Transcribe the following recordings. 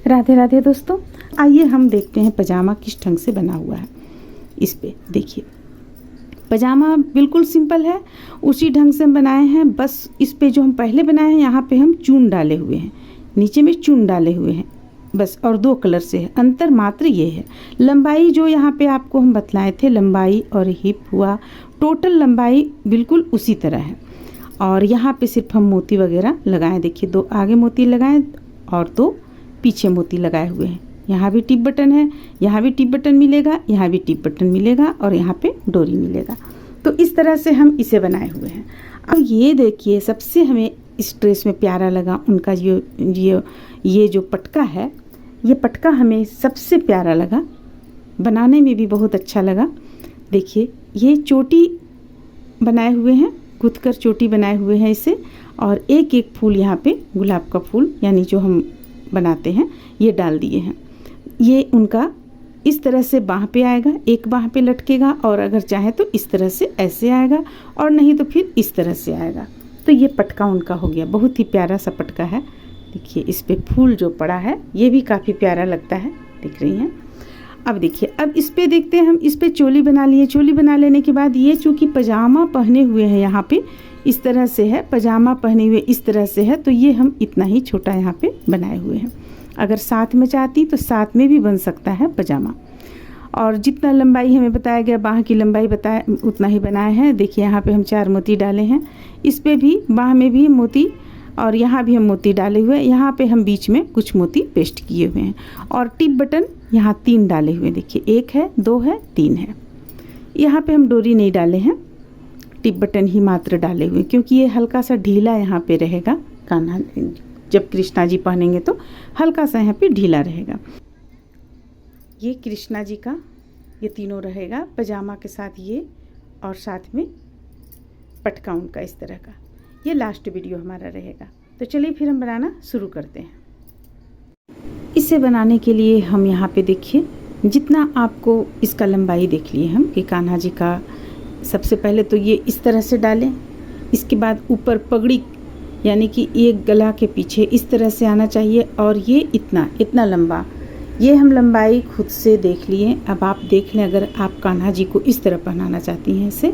राधे राधे दोस्तों, आइए हम देखते हैं पजामा किस ढंग से बना हुआ है। इस पे देखिए, पजामा बिल्कुल सिंपल है, उसी ढंग से हम बनाए हैं। बस इस पे जो हम पहले बनाए हैं यहाँ पे हम चून डाले हुए हैं, नीचे में चून डाले हुए हैं बस, और 2 कलर से है। अंतर मात्र ये है, लंबाई जो यहाँ पे आपको हम बतलाए थे, लंबाई और हिप हुआ, टोटल लंबाई बिल्कुल उसी तरह है। और यहाँ पे सिर्फ हम मोती वगैरह लगाए, देखिए 2 आगे मोती लगाए और 2 पीछे मोती लगाए हुए हैं। यहाँ भी टिप बटन है, यहाँ भी टिप बटन मिलेगा, यहाँ भी टिप बटन मिलेगा और यहाँ पे डोरी मिलेगा। तो इस तरह से हम इसे बनाए हुए हैं। अब ये देखिए, सबसे हमें इस ड्रेस में प्यारा लगा उनका ये जो पटका है, ये पटका हमें सबसे प्यारा लगा, बनाने में भी बहुत अच्छा लगा। देखिए ये चोटी बनाए हुए हैं, गुथ कर चोटी बनाए हुए हैं इसे, और एक एक फूल यहाँ पे गुलाब का फूल यानी जो हम बनाते हैं ये डाल दिए हैं। ये उनका इस तरह से बाह पे आएगा, एक बाह पे लटकेगा, और अगर चाहे तो इस तरह से ऐसे आएगा, और नहीं तो फिर इस तरह से आएगा। तो ये पटका उनका हो गया, बहुत ही प्यारा सा पटका है। देखिए इस पे फूल जो पड़ा है ये भी काफ़ी प्यारा लगता है, दिख रही हैं। अब देखिए, अब इस पे देखते हैं हम, इस पे चोली बना लिए। चोली बना लेने के बाद ये चूँकि पजामा पहने हुए हैं, यहाँ पे इस तरह से है, पजामा पहने हुए इस तरह से है, तो ये हम इतना ही छोटा यहाँ पे बनाए हुए हैं। अगर साथ में चाहती तो साथ में भी बन सकता है पजामा। और जितना लंबाई हमें बताया गया, बाह की लंबाई बताया, उतना ही बनाए हैं। देखिए यहाँ पे हम 4 मोती डाले हैं, इस पे भी बाह में भी मोती, और यहाँ भी हम मोती डाले हुए हैं। यहाँ पे हम बीच में कुछ मोती पेस्ट किए हुए हैं, और टिप बटन यहाँ 3 डाले हुए हैं। देखिए 1 है, 2 है, 3 है। यहाँ पे हम डोरी नहीं डाले हैं, टिप बटन ही मात्र डाले हुए, क्योंकि ये हल्का सा ढीला यहाँ पे रहेगा। कान्हा जब कृष्णा जी पहनेंगे तो हल्का सा यहाँ पे ढीला रहेगा। ये कृष्णा जी का ये तीनों रहेगा, पजामा के साथ ये, और साथ में पटका उनका इस तरह का। ये लास्ट वीडियो हमारा रहेगा। तो चलिए फिर हम बनाना शुरू करते हैं। इसे बनाने के लिए हम यहाँ पे देखिए, जितना आपको इसका लंबाई देख लिए हम कि कान्हा जी का, सबसे पहले तो ये इस तरह से डालें, इसके बाद ऊपर पगड़ी यानी कि ये गला के पीछे इस तरह से आना चाहिए, और ये इतना लंबा, ये हम लंबाई खुद से देख लिए। अब आप देख लें, अगर आप कान्हा जी को इस तरह पहनाना चाहती हैं, इसे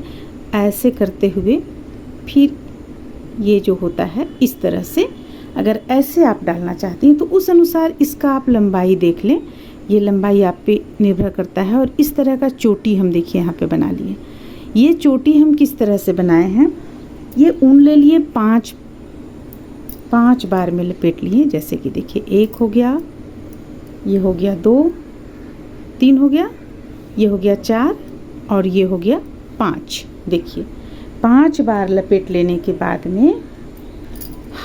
ऐसे करते हुए, फिर ये जो होता है इस तरह से, अगर ऐसे आप डालना चाहती हैं तो उस अनुसार इसका आप लंबाई देख लें। ये लंबाई आप पे निर्भर करता है। और इस तरह का चोटी हम देखिए यहाँ पे बना लिए। ये चोटी हम किस तरह से बनाए हैं, ये ऊन ले लिए, 5 बार में लपेट लिए। जैसे कि देखिए 1 हो गया, ये हो गया 2, 3 हो गया, ये हो गया 4, और ये हो गया 5। देखिए 5 बार लपेट लेने के बाद में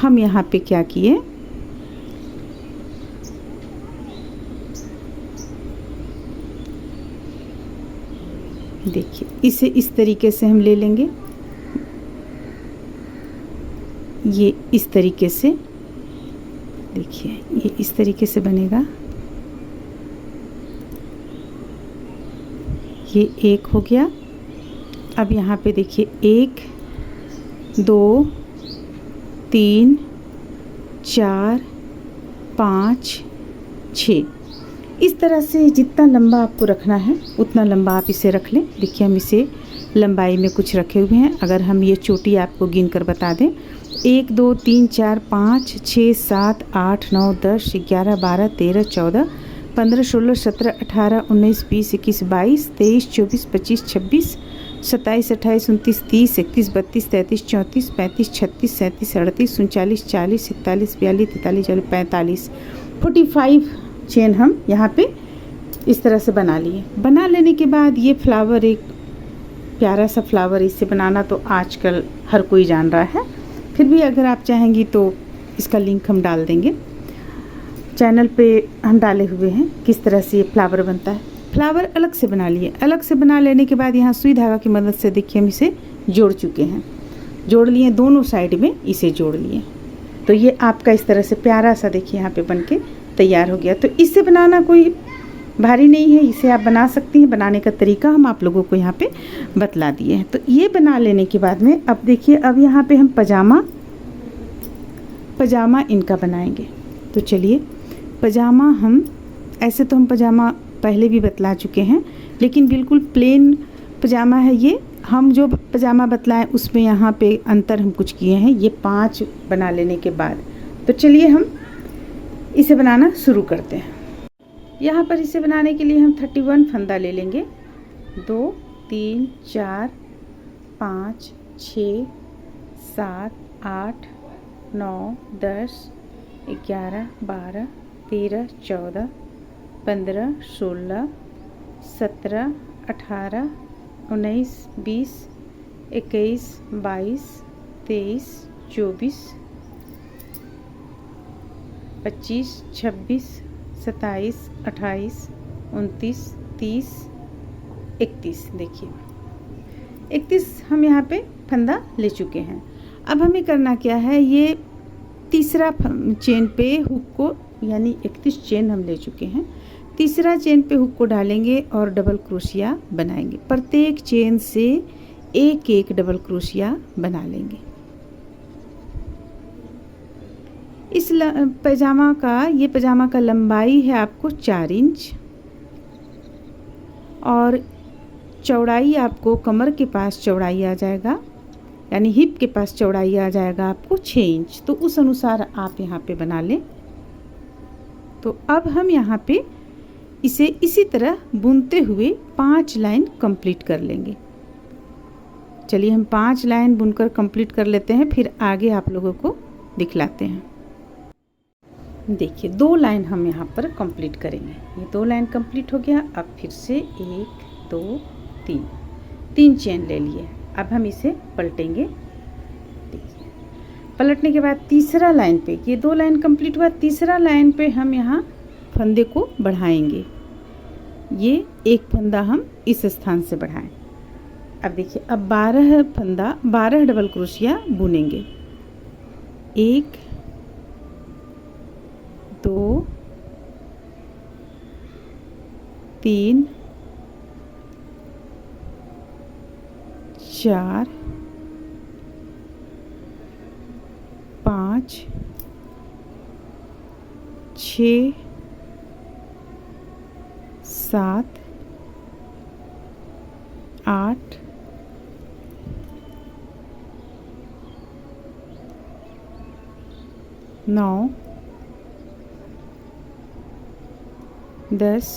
हम यहाँ पे क्या किए, देखिए इसे इस तरीके से हम ले लेंगे, ये इस तरीके से, देखिए ये इस तरीके से बनेगा। ये 1 हो गया। अब यहाँ पे देखिए 1, 2, 3, 4, 5, 6, इस तरह से जितना लंबा आपको रखना है उतना लंबा आप इसे रख लें। देखिए हम इसे लंबाई में कुछ रखे हुए हैं। अगर हम ये चोटी आपको गिन कर बता दें, 1, 2, 3, 4, 5, 6, 7, 8, 9, 10, 11, 12, 13, 14, 15, 16, 17, 18, 19, 20, 21, 22, 23, 24, 25, 26, 27, 28, 29, 30, 31, 32, 33, 34, 35, 36, 37, 38, 39, 40, 41, 42, 43, 44, 45 चेन हम यहाँ पे इस तरह से बना लिए। बना लेने के बाद ये फ्लावर, एक प्यारा सा फ्लावर, इसे बनाना तो आजकल हर कोई जान रहा है। फिर भी अगर आप चाहेंगी तो इसका लिंक हम डाल देंगे, चैनल पे हम डाले हुए हैं किस तरह से ये फ्लावर बनता है। फ्लावर अलग से बना लिए। अलग से बना लेने के बाद यहाँ सुई धागा की मदद से देखिए हम इसे जोड़ चुके हैं, जोड़ लिए, दोनों साइड में इसे जोड़ लिए। तो ये आपका इस तरह से प्यारा सा देखिए यहाँ पे बन के तैयार हो गया। तो इसे बनाना कोई भारी नहीं है, इसे आप बना सकती हैं। बनाने का तरीका हम आप लोगों को यहाँ पे बतला दिए हैं। तो ये बना लेने के बाद में अब देखिए, अब यहाँ पे हम पजामा इनका बनाएंगे। तो चलिए पजामा हम ऐसे तो हम पजामा पहले भी बतला चुके हैं, लेकिन बिल्कुल प्लेन पजामा है ये। हम जो पजामा बतलाएं उसमें यहाँ पे अंतर हम कुछ किए हैं ये 5 बना लेने के बाद। तो चलिए हम इसे बनाना शुरू करते हैं। यहाँ पर इसे बनाने के लिए हम 31 फंदा ले लेंगे। 2 3 4 5 6 7 8 9 10 11 12 13 14 15 16 17 18 19 20 21 22 23 24 25 26 27 28 29 30 31। देखिए 31 हम यहाँ पे फंदा ले चुके हैं। अब हमें करना क्या है, ये तीसरा चेन पे हुक को यानी 31 चेन हम ले चुके हैं। तीसरा चेन पे हुक को डालेंगे और डबल क्रोशिया बनाएंगे। प्रत्येक चेन से एक एक डबल क्रोशिया बना लेंगे। इस ये पजामा का लंबाई है आपको 4 इंच और चौड़ाई आपको कमर के पास चौड़ाई आ जाएगा, यानी हिप के पास चौड़ाई आ जाएगा आपको 6 इंच। तो उस अनुसार आप यहाँ पे बना लें। तो अब हम यहाँ पे इसे इसी तरह बुनते हुए 5 लाइन कंप्लीट कर लेंगे। चलिए हम 5 लाइन बुनकर कंप्लीट कर लेते हैं, फिर आगे आप लोगों को दिखलाते हैं। देखिए 2 लाइन हम यहाँ पर कंप्लीट करेंगे। ये 2 लाइन कंप्लीट हो गया। अब फिर से 1 2 3 चेन ले लिए। अब हम इसे पलटेंगे। देखिए पलटने के बाद तीसरा लाइन पे, ये 2 लाइन कंप्लीट हुआ, तीसरा लाइन पे हम यहाँ फंदे को बढ़ाएंगे। ये एक फंदा हम इस स्थान से बढ़ाएं। अब देखिए अब 12 डबल क्रोशिया बुनेंगे। 1 2 3 4 5 6 7 8 9 10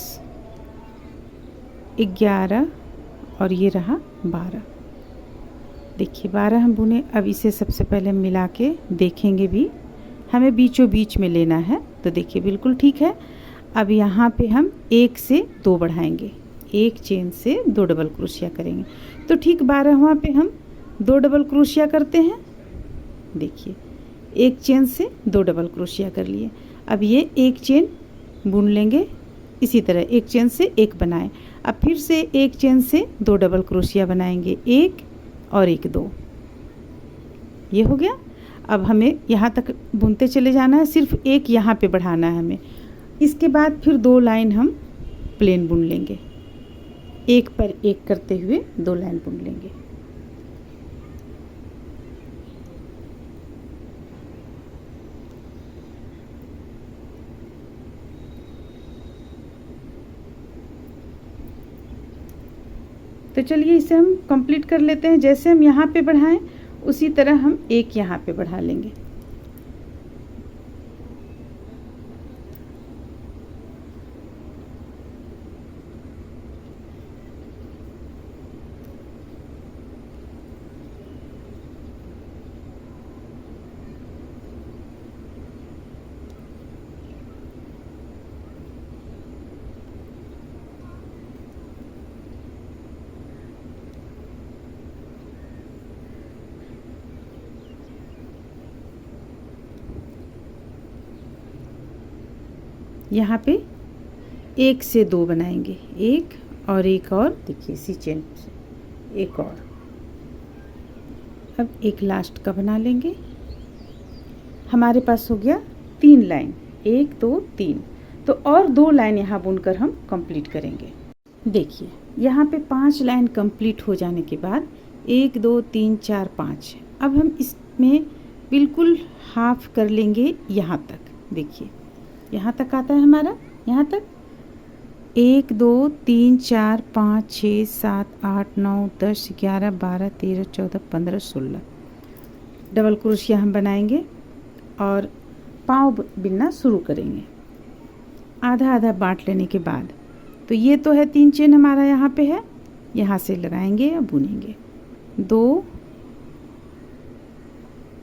11 और ये रहा 12। देखिए 12 हम बुने। अब इसे सबसे पहले मिला के देखेंगे भी, हमें बीचों बीच में लेना है। तो देखिए बिल्कुल ठीक है। अब यहाँ पे हम 1 से 2 बढ़ाएंगे, 1 चेन से 2 डबल क्रोशिया करेंगे। तो ठीक 12वां पे हम 2 डबल क्रोशिया करते हैं। देखिए 1 चेन से 2 डबल क्रोशिया कर लिए। अब ये 1 चेन बुन लेंगे, इसी तरह 1 चेन से 1 बनाएं। अब फिर से 1 चेन से 2 डबल क्रोशिया बनाएंगे, 1 और 1 2। ये हो गया। अब हमें यहाँ तक बुनते चले जाना है, सिर्फ 1 यहाँ पे बढ़ाना है हमें। इसके बाद फिर 2 लाइन हम प्लेन बुन लेंगे, 1 पर 1 करते हुए 2 लाइन बुन लेंगे। तो चलिए इसे हम कंप्लीट कर लेते हैं। जैसे हम यहाँ पे बढ़ाएं उसी तरह हम 1 यहाँ पे बढ़ा लेंगे। यहाँ पे 1 से 2 बनाएंगे, 1 और 1 और, देखिए इसी चेन से 1 और। अब एक लास्ट का बना लेंगे। हमारे पास हो गया 3 लाइन, 1 2 3। तो और 2 लाइन यहाँ बुनकर हम कंप्लीट करेंगे। देखिए यहाँ पे 5 लाइन कंप्लीट हो जाने के बाद 1 2 3 4 5। अब हम इसमें बिल्कुल हाफ कर लेंगे यहाँ तक। देखिए यहाँ तक आता है हमारा, यहाँ तक 1 2 3 4 5 6 7 8 9 10 11 12 13 14 15 16 डबल क्रोशिया हम बनाएंगे और पाँव बिनना शुरू करेंगे आधा आधा बांट लेने के बाद। तो ये तो है 3 चेन हमारा यहाँ पे है, यहाँ से लगाएंगे और बुनेंगे 2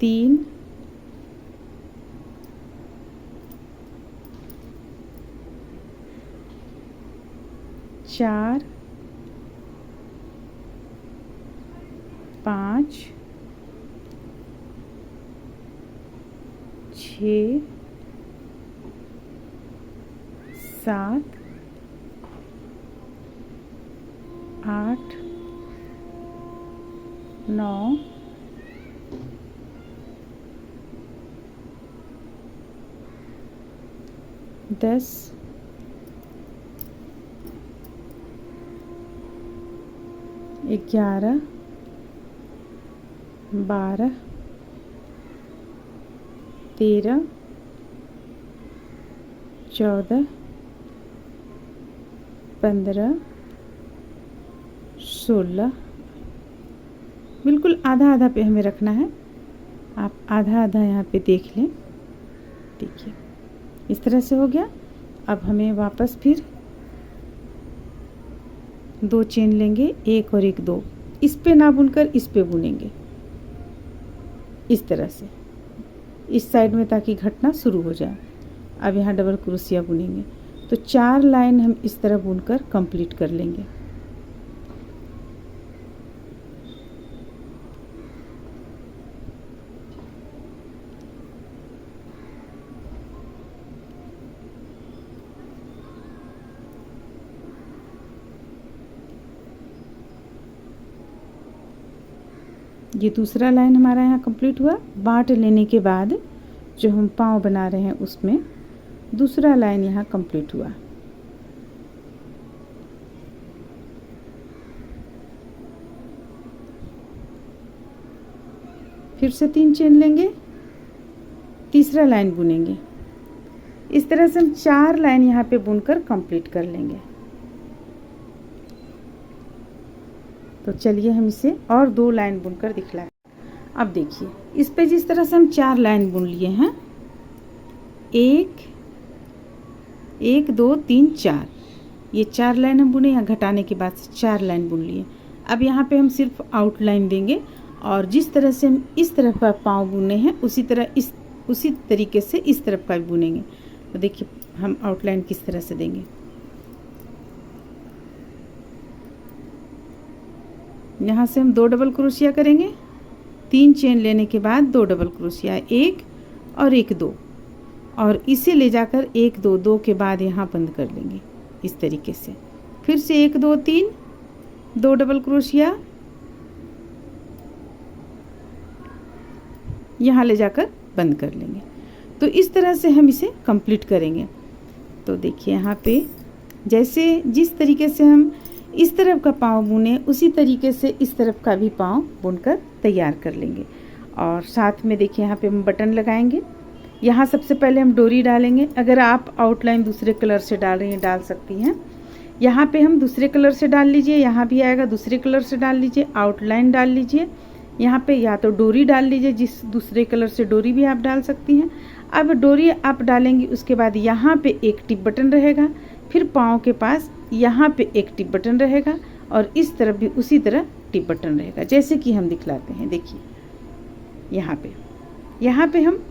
3 4 5 6 7 8 9 10 11 12 13 14 15 16 बिल्कुल आधा आधा पे हमें रखना है। आप आधा आधा यहाँ पे देख लें। देखिए इस तरह से हो गया। अब हमें वापस फिर 2 चेन लेंगे, 1 और 1 2, इस पे ना बुनकर इस पे बुनेंगे इस तरह से इस साइड में, ताकि घटना शुरू हो जाए। अब यहाँ डबल क्रोशिया बुनेंगे तो 4 लाइन हम इस तरह बुनकर कंप्लीट कर लेंगे। ये दूसरा लाइन हमारा यहाँ कंप्लीट हुआ। बांट लेने के बाद जो हम पाँव बना रहे हैं उसमें दूसरा लाइन यहाँ कंप्लीट हुआ। फिर से 3 चेन लेंगे, तीसरा लाइन बुनेंगे। इस तरह से हम 4 लाइन यहाँ पे बुनकर कंप्लीट कर लेंगे। तो चलिए हम इसे और 2 लाइन बुनकर दिखलाएं। अब देखिए इस पे जिस तरह से हम 4 लाइन बुन लिए हैं, 1 1 2 3 4, ये 4 लाइन हम बुने। यहाँ घटाने के बाद 4 लाइन बुन लिए। अब यहाँ पे हम सिर्फ आउटलाइन देंगे और जिस तरह से हम इस तरफ का पाँव बुने हैं उसी तरीके से इस तरफ का भी बुनेंगे। तो देखिए हम आउटलाइन किस तरह से देंगे। यहाँ से हम 2 डबल क्रोशिया करेंगे, 3 चेन लेने के बाद 2 डबल क्रोशिया, 1 और 1 2, और इसे ले जाकर 1 2 2 के बाद यहाँ बंद कर लेंगे इस तरीके से। फिर से 1 2 3, 2 डबल क्रोशिया, यहाँ ले जाकर बंद कर लेंगे। तो इस तरह से हम इसे कंप्लीट करेंगे। तो देखिए यहाँ पे जैसे जिस तरीके से हम इस तरफ का पाँव बुने उसी तरीके से इस तरफ का भी पाँव बुनकर तैयार कर लेंगे। और साथ में देखिए यहाँ पे हम बटन लगाएंगे। यहाँ सबसे पहले हम डोरी डालेंगे। अगर आप आउटलाइन दूसरे कलर से डाल रही हैं डाल सकती हैं। यहाँ पे हम दूसरे कलर से डाल लीजिए, यहाँ भी आएगा दूसरे कलर से डाल लीजिए, आउटलाइन डाल लीजिए। यहाँ पे या तो डोरी डाल लीजिए, जिस दूसरे कलर से डोरी भी आप डाल सकती हैं। अब डोरी आप डालेंगी, उसके बाद यहाँ पे एक टिप बटन रहेगा, फिर पाँव के पास यहाँ पे एक टिप बटन रहेगा और इस तरफ भी उसी तरह टिप बटन रहेगा, जैसे कि हम दिखलाते हैं। देखिए यहाँ पे हम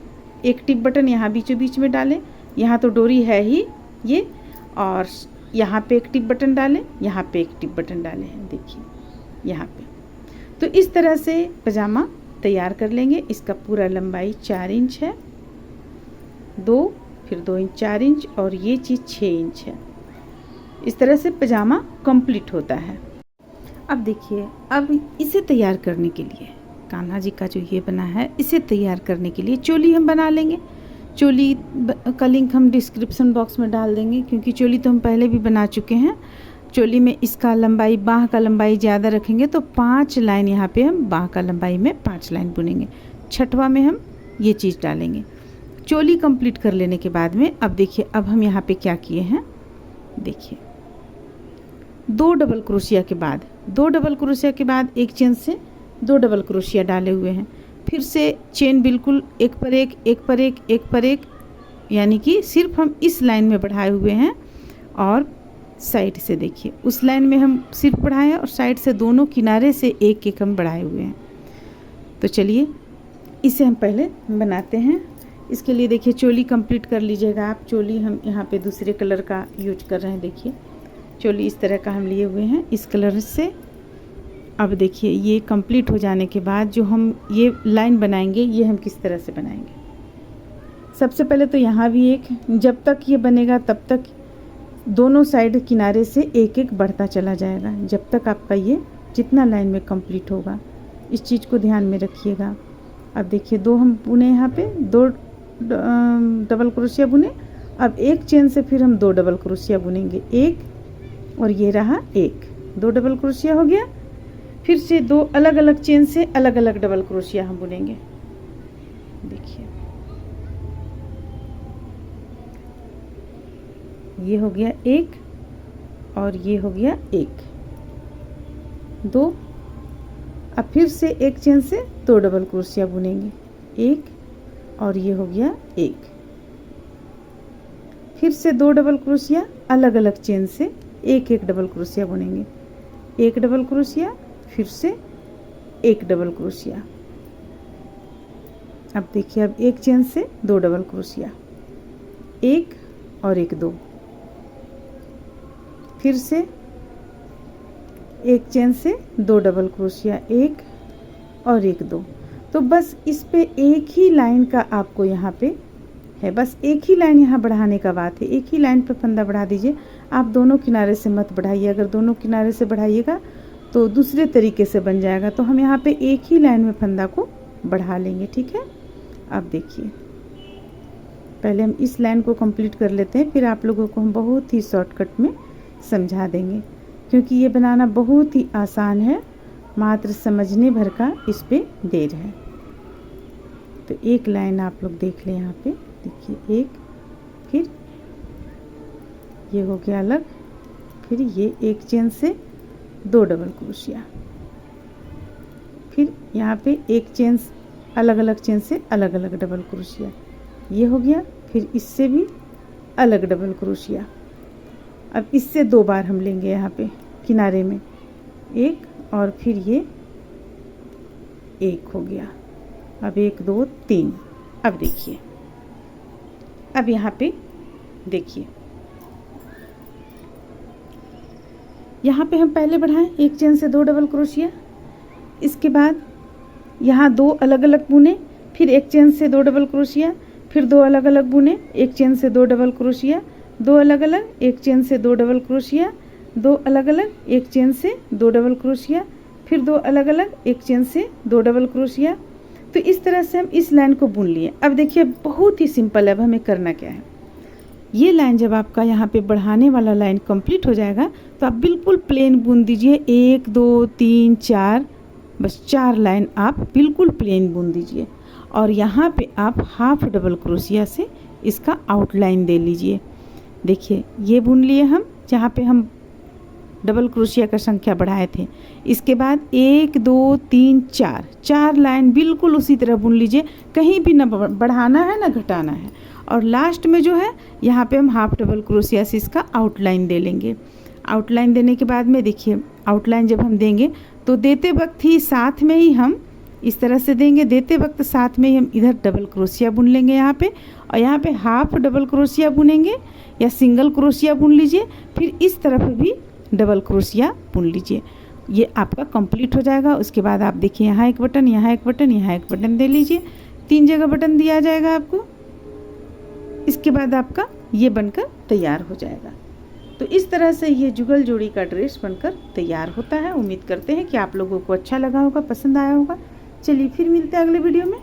एक टिप बटन यहाँ बीचों बीच में डालें। यहाँ तो डोरी है ही ये, और यहाँ पे एक टिप बटन डालें, यहाँ पे एक टिप बटन डालें हैं। देखिए यहाँ पे। तो इस तरह से पजामा तैयार कर लेंगे। इसका पूरा लंबाई 4 इंच है, 2 फिर 2 इंच 4 इंच, और ये चीज़ 6 इंच है। इस तरह से पजामा कंप्लीट होता है। अब देखिए, अब इसे तैयार करने के लिए कान्हा जी का जो ये बना है, इसे तैयार करने के लिए चोली हम बना लेंगे। चोली का लिंक हम डिस्क्रिप्शन बॉक्स में डाल देंगे, क्योंकि चोली तो हम पहले भी बना चुके हैं। चोली में इसका लंबाई, बाह का लंबाई ज़्यादा रखेंगे तो 5 लाइन यहाँ पे हम बाह का लंबाई में 5 लाइन बुनेंगे। छठवा में हम ये चीज़ डालेंगे। चोली कंप्लीट कर लेने के बाद में अब देखिए, अब हम यहाँ पे क्या किए हैं, देखिए 2 डबल क्रोशिया के बाद, 2 डबल क्रोशिया के बाद एक चेन से 2 डबल क्रोशिया डाले हुए हैं। फिर से चेन बिल्कुल एक पर एक, एक पर एक, एक पर एक, यानी कि सिर्फ हम इस लाइन में बढ़ाए हुए हैं और साइड से देखिए उस लाइन में हम सिर्फ बढ़ाए हैं और साइड से दोनों किनारे से एक एक हम बढ़ाए हुए हैं। तो चलिए इसे हम पहले बनाते हैं। इसके लिए देखिए चोली कंप्लीट कर लीजिएगा आप। चोली हम यहाँ पे दूसरे कलर का यूज कर रहे हैं। देखिए चोली इस तरह का हम लिए हुए हैं इस कलर से। अब देखिए ये कंप्लीट हो जाने के बाद जो हम ये लाइन बनाएंगे, ये हम किस तरह से बनाएंगे। सबसे पहले तो यहाँ भी एक, जब तक ये बनेगा तब तक दोनों साइड किनारे से एक एक बढ़ता चला जाएगा, जब तक आपका ये जितना लाइन में कंप्लीट होगा। इस चीज़ को ध्यान में रखिएगा। अब देखिए 2 हम बुने, यहाँ पे 2 डबल क्रोशिया बुने। अब एक चेन से फिर हम 2 डबल क्रोशिया बुनेंगे, एक और ये रहा एक, 2 डबल क्रोशिया हो गया। फिर से 2 अलग अलग चेन से अलग अलग डबल क्रोशिया हम बुनेंगे। देखिए ये हो गया एक और ये हो गया एक, 2। अब फिर से एक चेन से 2 डबल क्रोशिया बुनेंगे, एक और ये हो गया एक। फिर से 2 डबल क्रोशिया अलग अलग चेन से एक एक डबल क्रोशिया बुनेंगे, एक डबल क्रोशिया, फिर से एक डबल क्रोशिया। अब देखिए अब एक चेन से 2 डबल क्रोशिया, एक और एक, 2। फिर से एक चेन से 2 डबल क्रोशिया, एक और एक, 2। तो बस इस पे एक ही लाइन का आपको यहाँ पे है, बस एक ही लाइन यहाँ बढ़ाने का बात है। एक ही लाइन पे फंदा बढ़ा दीजिए, आप दोनों किनारे से मत बढ़ाइए। अगर दोनों किनारे से बढ़ाइएगा तो दूसरे तरीके से बन जाएगा। तो हम यहाँ पे एक ही लाइन में फंदा को बढ़ा लेंगे, ठीक है। अब देखिए पहले हम इस लाइन को कंप्लीट कर लेते हैं, फिर आप लोगों को हम बहुत ही शॉर्टकट में समझा देंगे, क्योंकि ये बनाना बहुत ही आसान है, मात्र समझने भर का इस पे देर है। तो एक लाइन आप लोग देख लें यहाँ पे, देखिए एक, फिर ये हो गया अलग, फिर ये एक चेन से 2 डबल क्रोशिया, फिर यहाँ पे एक चेन अलग अलग चेन से अलग अलग डबल क्रोशिया, ये हो गया। फिर इससे भी अलग डबल क्रोशिया। अब इससे 2 बार हम लेंगे यहाँ पे किनारे में, एक और फिर ये एक हो गया। अब 1 2 3। अब देखिए अब यहाँ पे देखिए यहाँ पे हम पहले बढ़ाएं एक चेन से 2 डबल क्रोशिया, इसके बाद यहाँ 2 अलग अलग बुने, फिर एक चेन से 2 डबल क्रोशिया, फिर 2 अलग अलग बुने, एक चेन से 2 डबल क्रोशिया, 2 अलग अलग, एक चेन से 2 डबल क्रोशिया, 2 अलग अलग, एक चेन से 2 डबल क्रोशिया, फिर 2 अलग अलग, एक चेन से 2 डबल क्रोशिया। तो इस तरह से हम इस लाइन को बुन लिए। अब देखिए बहुत ही सिंपल है। अब हमें करना क्या है, ये लाइन जब आपका यहाँ पे बढ़ाने वाला लाइन कंप्लीट हो जाएगा तो आप बिल्कुल प्लेन बुन दीजिए, 1 2 3 4, बस 4 लाइन आप बिल्कुल प्लेन बुन दीजिए। और यहाँ पे आप हाफ डबल क्रोशिया से इसका आउटलाइन दे लीजिए। देखिए ये बुन लिए हम, जहाँ पे हम डबल क्रोशिया का संख्या बढ़ाए थे। इसके बाद 1 2 3 4, 4 लाइन बिल्कुल उसी तरह बुन लीजिए, कहीं भी ना बढ़ाना है ना घटाना है। और लास्ट में जो है यहाँ पे हम हाफ डबल क्रोशिया से इसका आउटलाइन दे लेंगे। आउटलाइन देने के बाद में देखिए आउटलाइन जब हम देंगे तो देते वक्त ही साथ में ही हम इस तरह से देंगे, देते वक्त साथ में ही हम इधर डबल क्रोशिया बुन लेंगे यहाँ पे, और यहाँ पे हाफ डबल क्रोशिया बुनेंगे या सिंगल क्रोशिया बुन लीजिए, फिर इस तरफ भी डबल क्रोशिया बुन लीजिए। ये आपका कंप्लीट हो जाएगा। उसके बाद आप देखिए यहाँ एक बटन, यहाँ एक बटन, यहाँ एक बटन दे लीजिए, 3 जगह बटन दिया जाएगा आपको। इसके बाद आपका ये बनकर तैयार हो जाएगा। तो इस तरह से ये जुगल जोड़ी का ड्रेस बनकर तैयार होता है। उम्मीद करते हैं कि आप लोगों को अच्छा लगा होगा, पसंद आया होगा। चलिए फिर मिलते हैं अगले वीडियो में।